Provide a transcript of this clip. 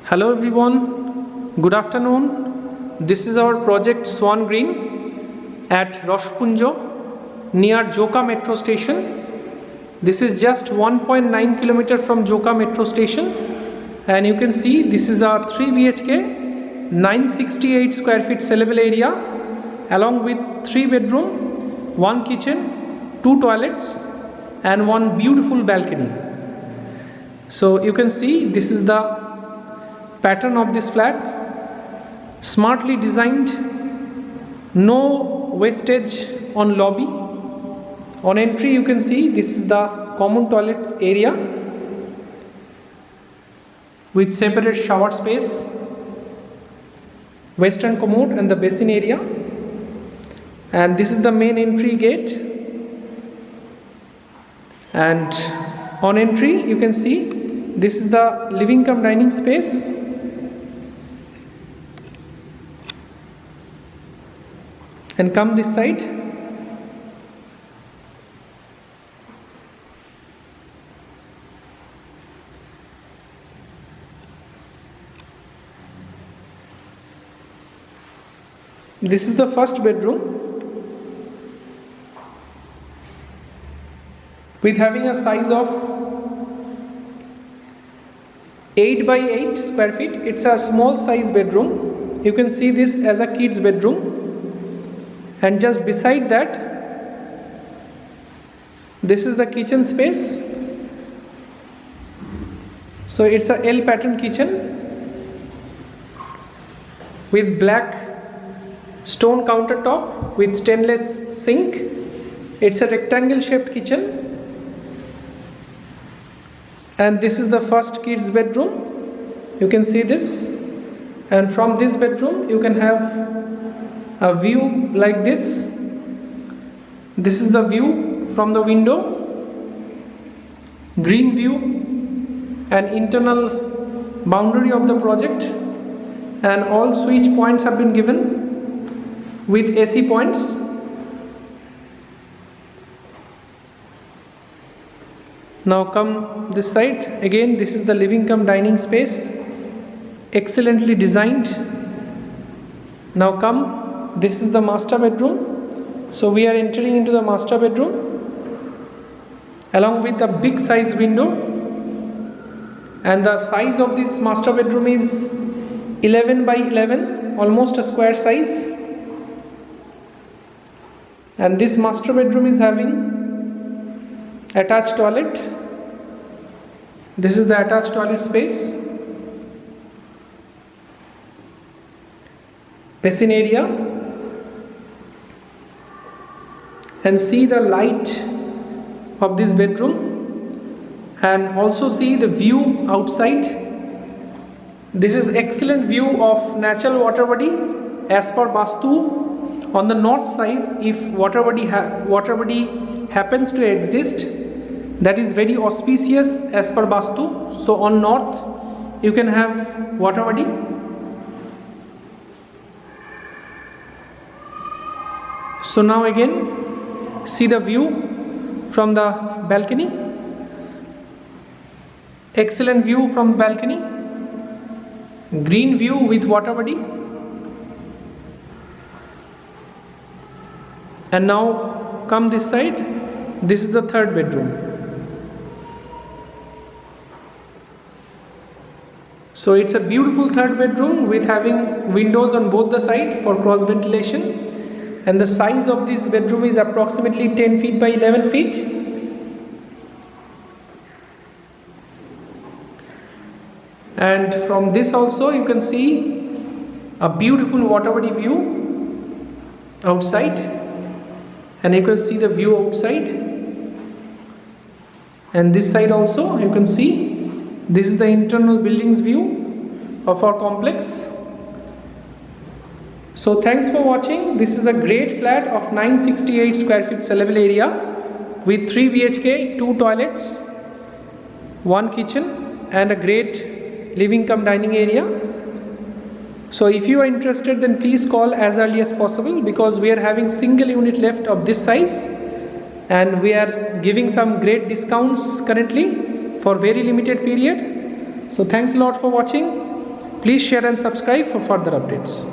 Hello everyone, good afternoon. This is our project Swan Green at Roshpunjo near Joka metro station. This is just 1.9 km from Joka metro station, and you can see this is our 3 BHK 968 square feet sellable area along with 3 bedroom, 1 kitchen, 2 toilets and 1 beautiful balcony. So you can see this is the pattern of this flat, smartly designed, no wastage on lobby. On entry you can see this is the common toilet area with separate shower space, western commode and the basin area, and this is the main entry gate. And on entry you can see this is the living cum dining space. And come this side. This is the first bedroom with having a size of 8 by 8 square feet. It's a small size bedroom. You can see this as a kid's bedroom. And just beside that, this is the kitchen space. So it's a L pattern kitchen with black stone countertop with stainless sink. It's a rectangle shaped kitchen. And this is the first kids bedroom. You can see this. And from this bedroom you can have a view like this. This is the view from the window, green view and internal boundary of the project, and all switch points have been given with AC points. Now come this side. Again, this is the living cum dining space, excellently designed. Now come, this is the master bedroom. So we are entering into the master bedroom along with a big size window, and the size of this master bedroom is 11 by 11, almost a square size. And this master bedroom is having attached toilet. This is the attached toilet space, basin area. And see the light of this bedroom, and also see the view outside. This is excellent view of natural water body as per Vastu. On the north side, if water body happens to exist, that is very auspicious as per Vastu. So on north you can have water body. So now again see the view from the balcony. Excellent view from balcony. Green view with water body. And now come this side. This is the third bedroom. So it's a beautiful third bedroom with having windows on both the side for cross ventilation. And the size of this bedroom is approximately 10 feet by 11 feet. And from this also you can see a beautiful water body view outside, and you can see the view outside. And this side also you can see this is the internal buildings view of our complex. So thanks for watching. This is a great flat of 968 square feet sellable area with 3 BHK, 2 toilets, 1 kitchen and a great living cum dining area. So if you are interested, then please call as early as possible, because we are having single unit left of this size, and we are giving some great discounts currently for very limited period. So thanks a lot for watching. Please share and subscribe for further updates.